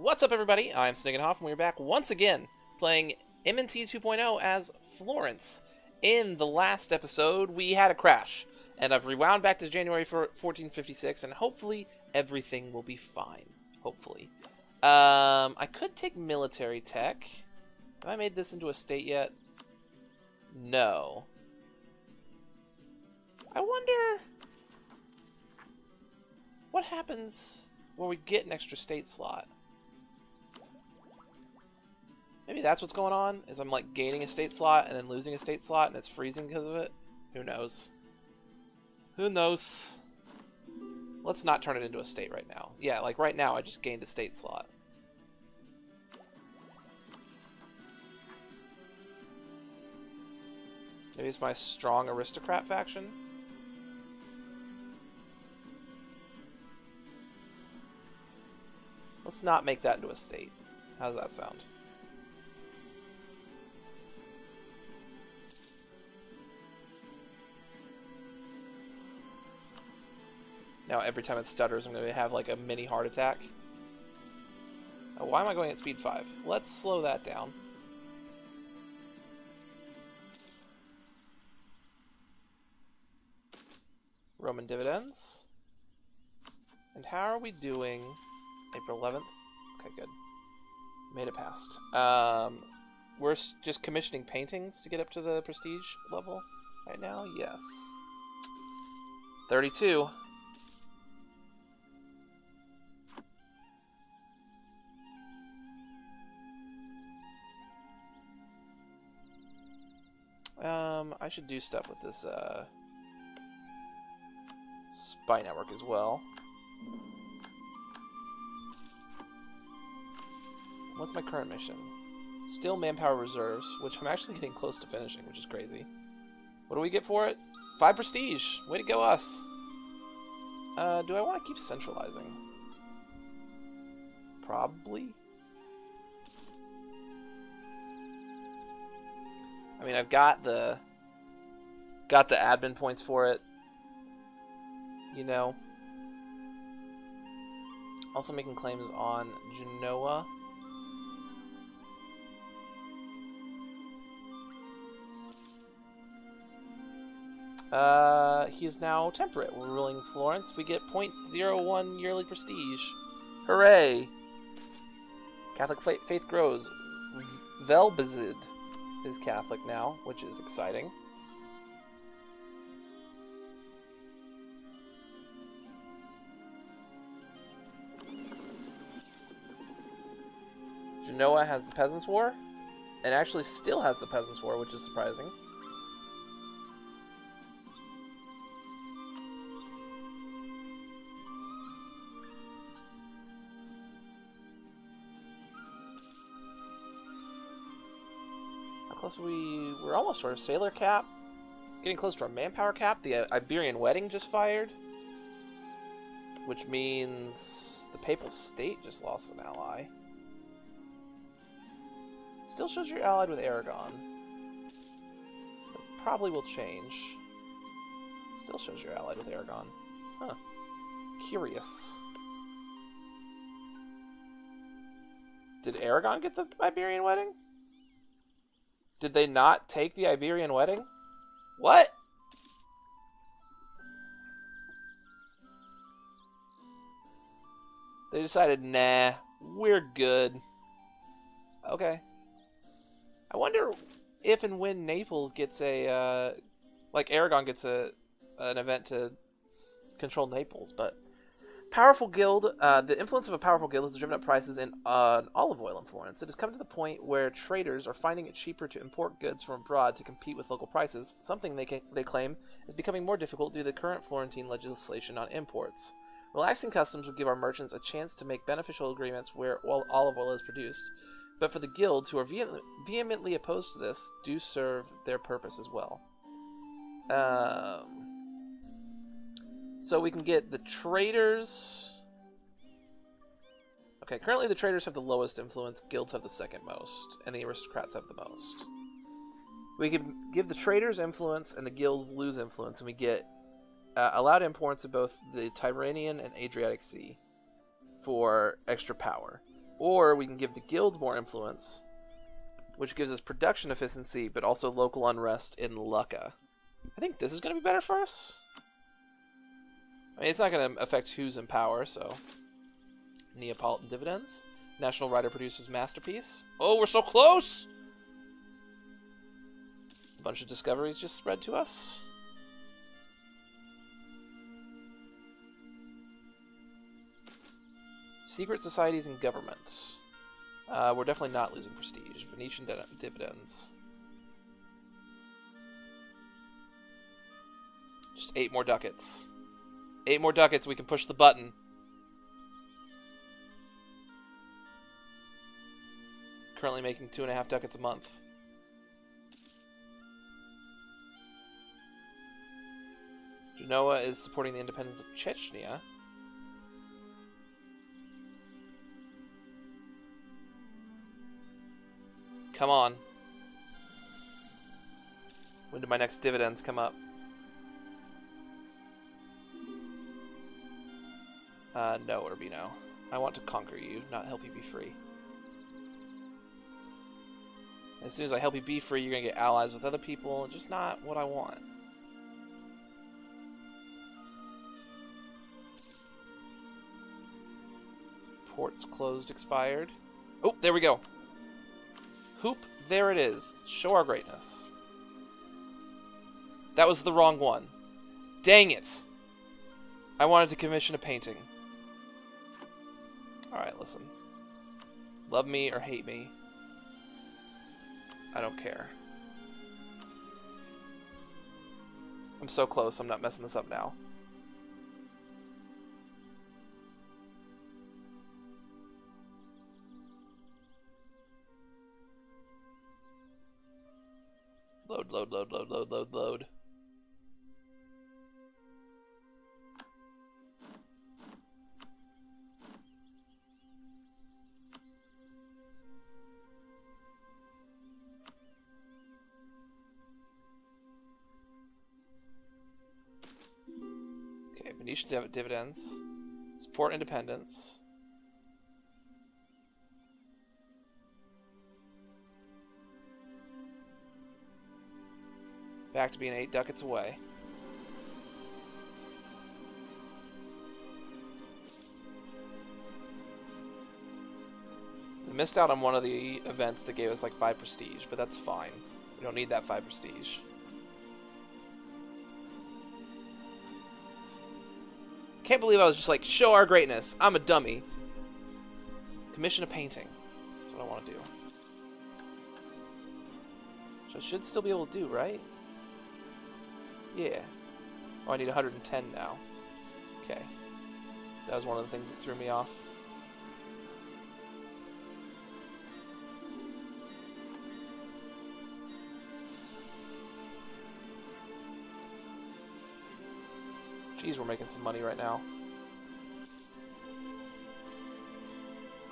What's up, everybody? I'm Sniggenhoff, and we're back once again playing MNT 2.0 as Florence. In the last episode, we had a crash, and I've rewound back to January 1456, and hopefully everything will be fine. Hopefully. I could take military tech. Have I made this into a state yet? No. I wonder what happens when we get an extra state slot. Maybe that's what's going on, is I'm like gaining a state slot and then losing a state slot and it's freezing because of it. Who knows? Who knows? Let's not turn it into a state right now. Yeah, like right now I just gained a state slot. Maybe it's my strong aristocrat faction? Let's not make that into a state. How does that sound? Now every time it stutters, I'm going to have like a mini heart attack. Oh, why am I going at speed 5? Let's slow that down. Roman dividends. And how are we doing? April 11th? Okay, good. Made it past. We're just commissioning paintings to get up to the prestige level right now? Yes. 32. I should do stuff with this spy network as well. What's my current mission? Still manpower reserves, which I'm actually getting close to finishing, which is crazy. What do we get for it? 5 prestige! Way to go, us! Do I want to keep centralizing? Probably. I mean, I've got the admin points for it. You know. Also making claims on Genoa. He is now temperate. We're ruling Florence. We get 0.01 yearly prestige. Hooray! Catholic faith grows. Velbezid is Catholic now, which is exciting. Genoa has the Peasants' War, and actually still has the Peasants' War, which is surprising. We're almost to our sailor cap. Getting close to our manpower cap. The Iberian wedding just fired. Which means the Papal State just lost an ally. Still shows you're allied with Aragon. It probably will change. Still shows you're allied with Aragon. Huh. Curious. Did Aragon get the Iberian wedding? Did they not take the Iberian wedding? What? They decided, nah, we're good. Okay. I wonder if and when Naples gets a, like Aragon gets an event to control Naples, but powerful guild, the influence of a powerful guild has driven up prices in olive oil in Florence. It has come to the point where traders are finding it cheaper to import goods from abroad to compete with local prices, something they claim is becoming more difficult due to the current Florentine legislation on imports. Relaxing customs would give our merchants a chance to make beneficial agreements where olive oil is produced, but for the guilds, who are vehemently opposed to this, do serve their purpose as well. So we can get the traders. Okay, currently the traders have the lowest influence, guilds have the second most, and the aristocrats have the most. We can give the traders influence, and the guilds lose influence, and we get allowed imports of both the Tyrrhenian and Adriatic Sea for extra power. Or we can give the guilds more influence, which gives us production efficiency, but also local unrest in Lucca. I think this is going to be better for us. I mean, it's not going to affect who's in power, so... Neapolitan dividends. National writer produces masterpiece. Oh, we're so close! A bunch of discoveries just spread to us. Secret societies and governments. We're definitely not losing prestige. Venetian dividends. Just 8 more ducats. 8 more ducats, we can push the button. Currently making 2.5 ducats a month. Genoa is supporting the independence of Chechnya. Come on. When do my next dividends come up? No, Urbino. I want to conquer you, not help you be free. As soon as I help you be free, you're going to get allies with other people. Just not what I want. Ports closed, expired. Oh, there we go. Hoop, there it is. Show our greatness. That was the wrong one. Dang it. I wanted to commission a painting. Alright, listen. Love me or hate me. I don't care. I'm so close, I'm not messing this up now. Load, load, load, load, load, load, load. Okay, Venetian dividends. Support independence. Back to being 8 ducats away. We missed out on one of the events that gave us like 5 prestige, but that's fine. We don't need that 5 prestige. Can't believe I was just like, show our greatness. I'm a dummy. Commission a painting. That's what I want to do. Which I should still be able to do, right? Yeah. Oh, I need 110 now. Okay. That was one of the things that threw me off. Jeez, we're making some money right now.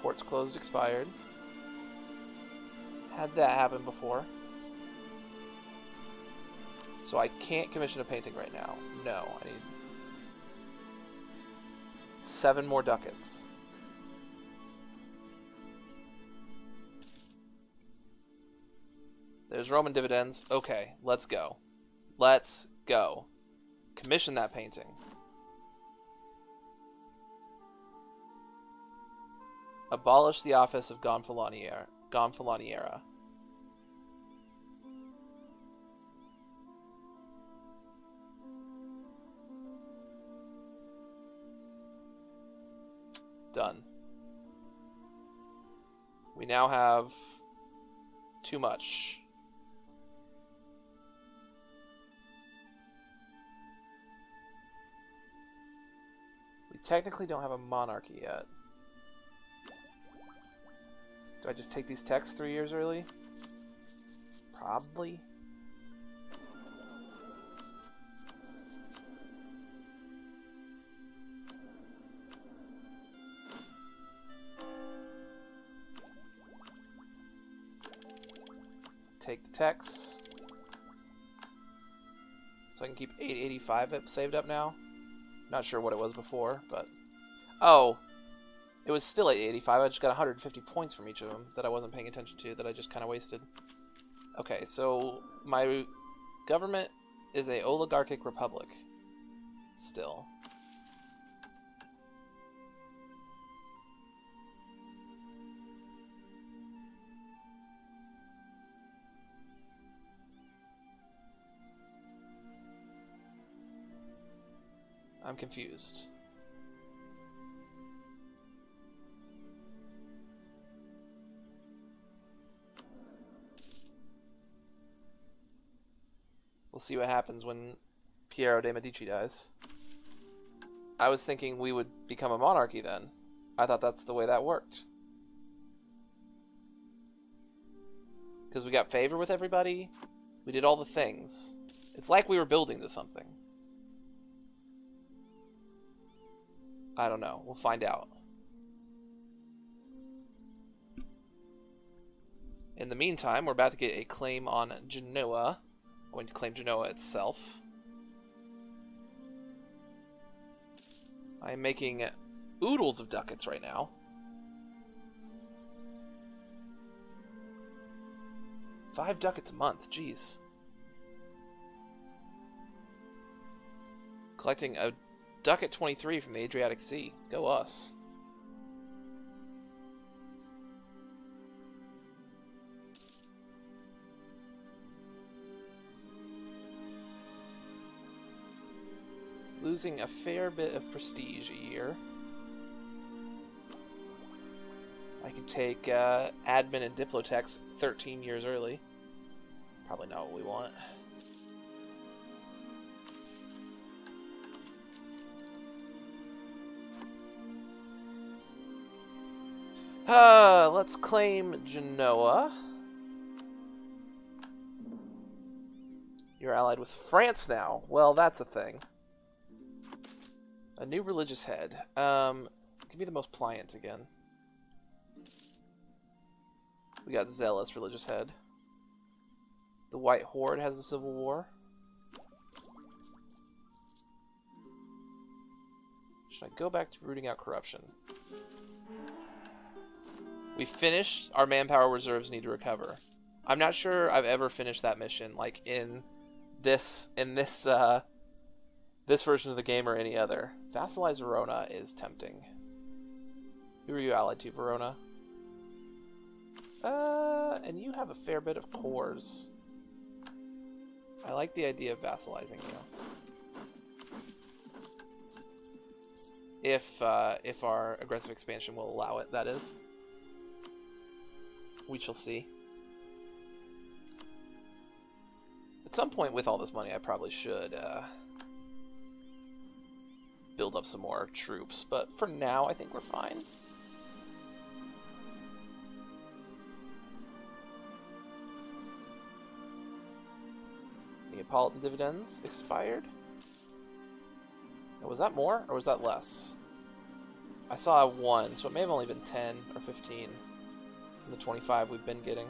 Ports closed, expired. Had that happen before. So I can't commission a painting right now. No, I need 7 more ducats. There's Roman dividends. Okay, let's go. Let's go. Commission that painting. Abolish the office of Gonfaloniera. Done. We now have too much. We technically don't have a monarchy yet. Do I just take these texts 3 years early? Probably. Take the texts. So I can keep 885 saved up now. Not sure what it was before, but... Oh! It was still at 85. I just got 150 points from each of them that I wasn't paying attention to, that I just kind of wasted. Okay, so my government is a oligarchic republic. Still. I'm confused. We'll see what happens when Piero de' Medici dies. I was thinking we would become a monarchy then. I thought that's the way that worked. Because we got favor with everybody. We did all the things. It's like we were building to something. I don't know. We'll find out. In the meantime, we're about to get a claim on Genoa. Going to claim Genoa itself. I am making oodles of ducats right now. $5 ducats a month, jeez. Collecting a ducat 23 from the Adriatic Sea. Go us. Losing a fair bit of prestige a year. I can take admin and Diplotex 13 years early. Probably not what we want. Let's claim Genoa. You're allied with France now. Well, that's a thing. A new religious head. Give me the most pliant again. We got zealous religious head. The White Horde has a civil war. Should I go back to rooting out corruption? We finished. Our manpower reserves need to recover. I'm not sure I've ever finished that mission, like in this version of the game or any other. Vassalize Verona is tempting. Who are you allied to, Verona? And you have a fair bit of cores. I like the idea of vassalizing you. If our aggressive expansion will allow it, that is. We shall see. At some point with all this money, I probably should build up some more troops, but for now, I think we're fine. Neapolitan dividends expired. Was that more, or was that less? I saw 1, so it may have only been 10 or 15 from the 25 we've been getting.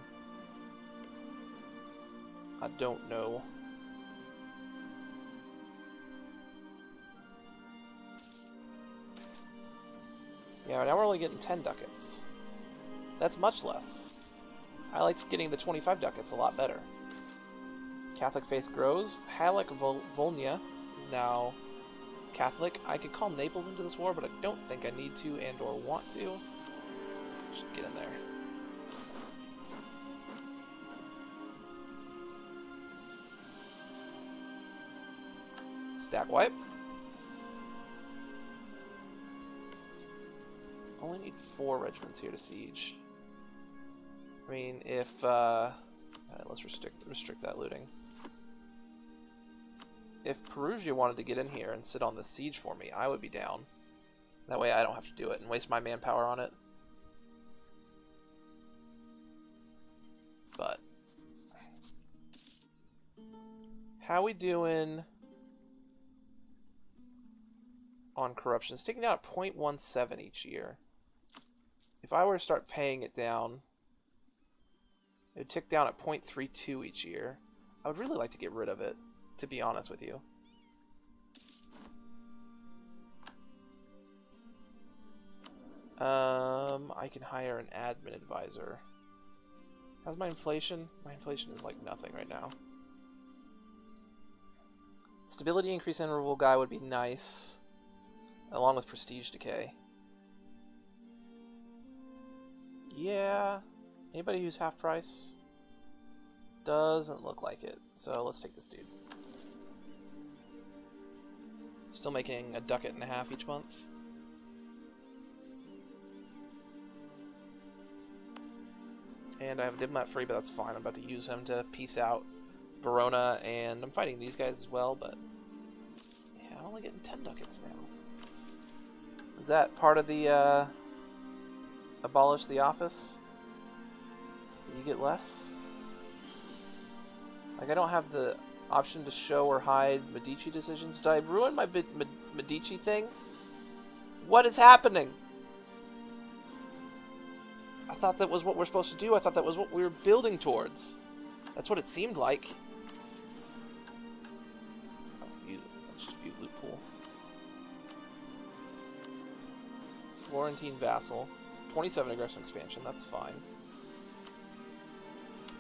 I don't know. Yeah, now we're only getting 10 ducats. That's much less. I liked getting the 25 ducats a lot better. Catholic faith grows. Halleck Volnia is now Catholic. I could call Naples into this war, but I don't think I need to and or want to. Should get in there. Stack wipe. Only need 4 regiments here to siege. I mean, if let's restrict that looting. If Perugia wanted to get in here and sit on the siege for me, I would be down. That way I don't have to do it and waste my manpower on it. But how we doing on corruption? It's taking down at 0.17 each year. If I were to start paying it down, it would tick down at 0.32 each year. I would really like to get rid of it, to be honest with you. I can hire an admin advisor. How's my inflation? My inflation is like nothing right now. Stability increase in removal guy would be nice, along with prestige decay. Yeah. Anybody who's half price? Doesn't look like it. So let's take this dude. Still making a ducat and a half each month. And I have a diplomat free, but that's fine. I'm about to use him to peace out Verona, and I'm fighting these guys as well, but yeah, I'm only getting 10 ducats now. Is that part of the abolish the office? Did you get less? Like, I don't have the option to show or hide Medici decisions. Did I ruin my Medici thing? What is happening? I thought that was what we're supposed to do. I thought that was what we were building towards. That's what it seemed like. Oh, let's just view loot pool. Florentine vassal. 27 aggressive expansion. That's fine.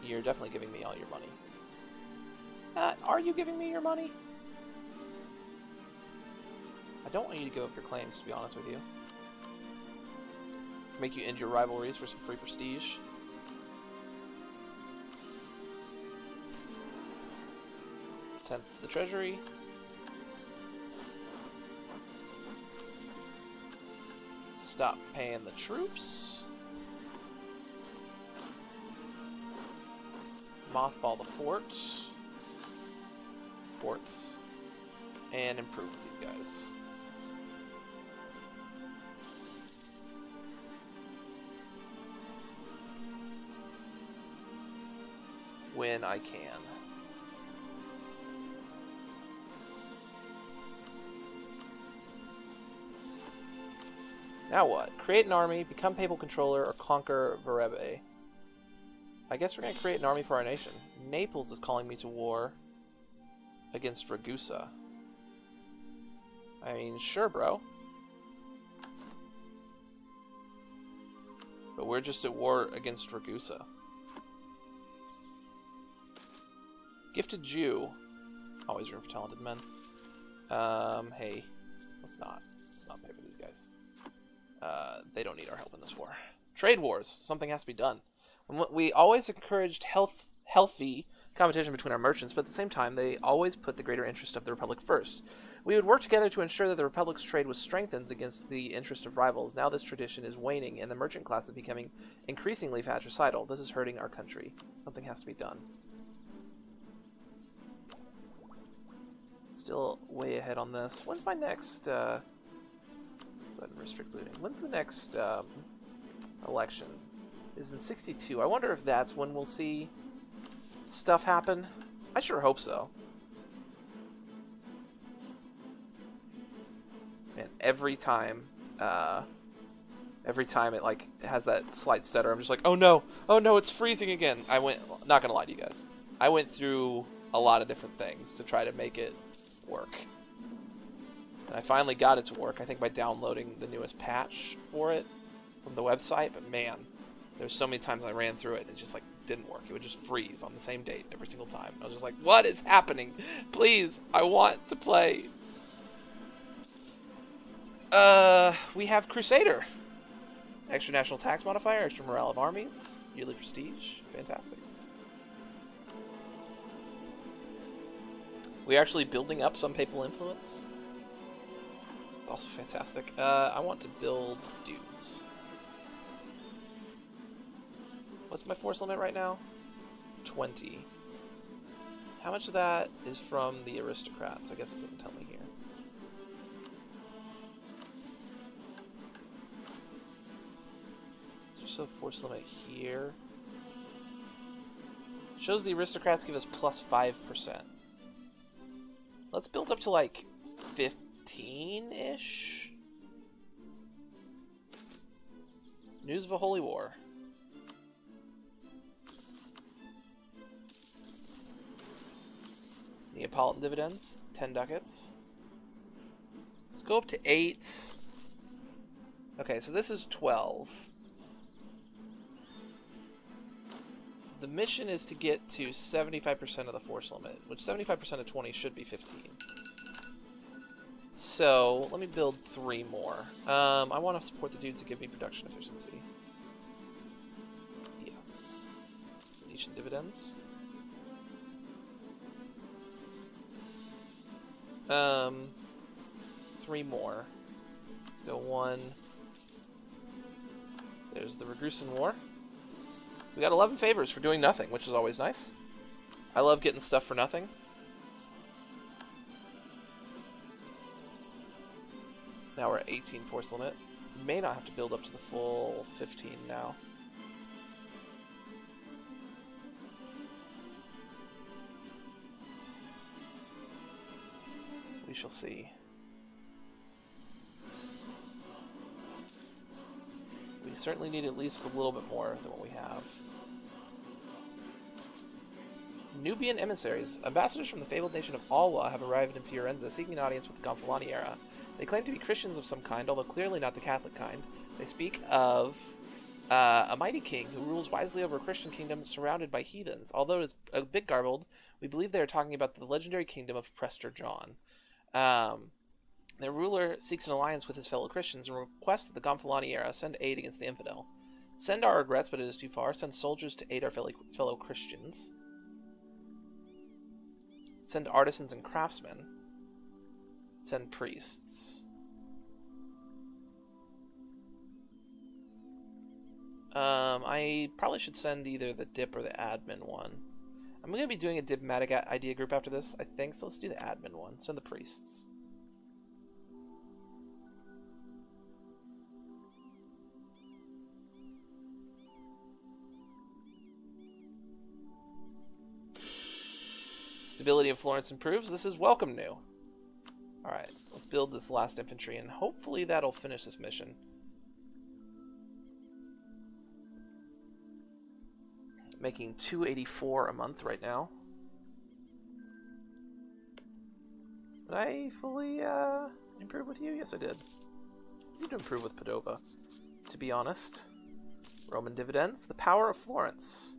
You're definitely giving me all your money. Are you giving me your money? I don't want you to give up your claims, to be honest with you. Make you end your rivalries for some free prestige. Tenth to the treasury. Stop paying the troops. Mothball the forts. And improve these guys. When I can. Now what? Create an army, become papal controller, or conquer Verebe. I guess we're going to create an army for our nation. Naples is calling me to war against Ragusa. I mean, sure, bro. But we're just at war against Ragusa. Gifted Jew. Always room for talented men. Hey. Let's not pay for these guys. They don't need our help in this war. Trade wars. Something has to be done. We always encouraged healthy competition between our merchants, but at the same time, they always put the greater interest of the Republic first. We would work together to ensure that the Republic's trade was strengthened against the interest of rivals. Now this tradition is waning, and the merchant class is becoming increasingly fratricidal. This is hurting our country. Something has to be done. Still way ahead on this. When's my next... go ahead and restrict looting. When's the next election? Is in 62. I wonder if that's when we'll see stuff happen. I sure hope so. And every time it like has that slight stutter, I'm just like, oh no, it's freezing again. Not gonna lie to you guys, I went through a lot of different things to try to make it work. And I finally got it to work, I think by downloading the newest patch for it from the website, but man, there's so many times I ran through it and it just like didn't work. It would just freeze on the same date every single time. I was just like, what is happening? Please, I want to play. We have Crusader. Extra national tax modifier, extra morale of armies, yearly prestige. Fantastic. We're actually building up some papal influence. It's also fantastic. I want to build dudes. What's my force limit right now? 20. How much of that is from the aristocrats? I guess it doesn't tell me here. There's a force limit here. Shows the aristocrats give us plus 5%. Let's build up to like 15-ish. News of a holy war. Neapolitan dividends, 10 ducats. Let's go up to 8. Okay, so this is 12. The mission is to get to 75% of the force limit, which 75% of 20 should be 15. So, let me build 3 more. I want to support the dudes who give me production efficiency. Yes. Venetian dividends. 3 more. Let's go 1. There's the Ragusan War. We got 11 favors for doing nothing, which is always nice. I love getting stuff for nothing. Now we're at 18 force limit. We may not have to build up to the full 15 now. We shall see. We certainly need at least a little bit more than what we have. Nubian emissaries. Ambassadors from the fabled nation of Alwa have arrived in Fiorenza seeking an audience with the Gonfaloniera era. They claim to be Christians of some kind, although clearly not the Catholic kind. They speak of a mighty king who rules wisely over a Christian kingdom surrounded by heathens. Although it is a bit garbled, we believe they are talking about the legendary kingdom of Prester John. Their ruler seeks an alliance with his fellow Christians and requests that the Gonfaloniera send aid against the infidel. Send our regrets, but it is too far. Send soldiers to aid our fellow Christians. Send artisans and craftsmen. Send priests. I probably should send either the dip or the admin one. I'm going to be doing a diplomatic idea group after this, I think, so let's do the admin one. Send the priests. Stability of Florence improves. This is welcome new. Alright, let's build this last infantry, and hopefully that'll finish this mission. Making 284 a month right now. Did I fully improve with you? Yes, I did. I need to improve with Padova, to be honest. Roman dividends. The power of Florence.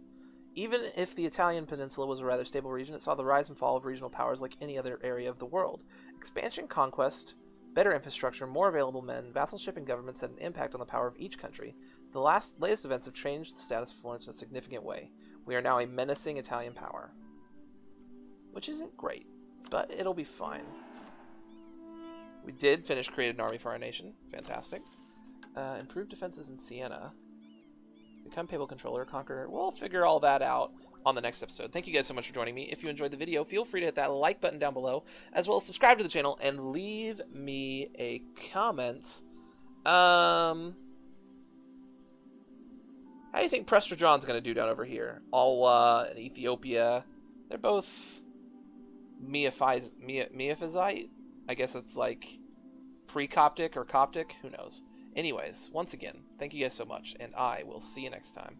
Even if the Italian peninsula was a rather stable region, it saw the rise and fall of regional powers like any other area of the world. Expansion, conquest, better infrastructure, more available men, vassalship, and governments had an impact on the power of each country. The latest events have changed the status of Florence in a significant way. We are now a menacing Italian power. Which isn't great, but it'll be fine. We did finish creating an army for our nation. Fantastic. Improved defenses in Siena. Become papal controller, conqueror. We'll figure all that out on the next episode. Thank you guys so much for joining me. If you enjoyed the video, feel free to hit that like button down below, as well as subscribe to the channel and leave me a comment. How do you think Prester John's going to do down over here? Alwa and Ethiopia. They're both Miaphysite? I guess it's like pre-Coptic or Coptic. Who knows? Anyways, once again, thank you guys so much, and I will see you next time.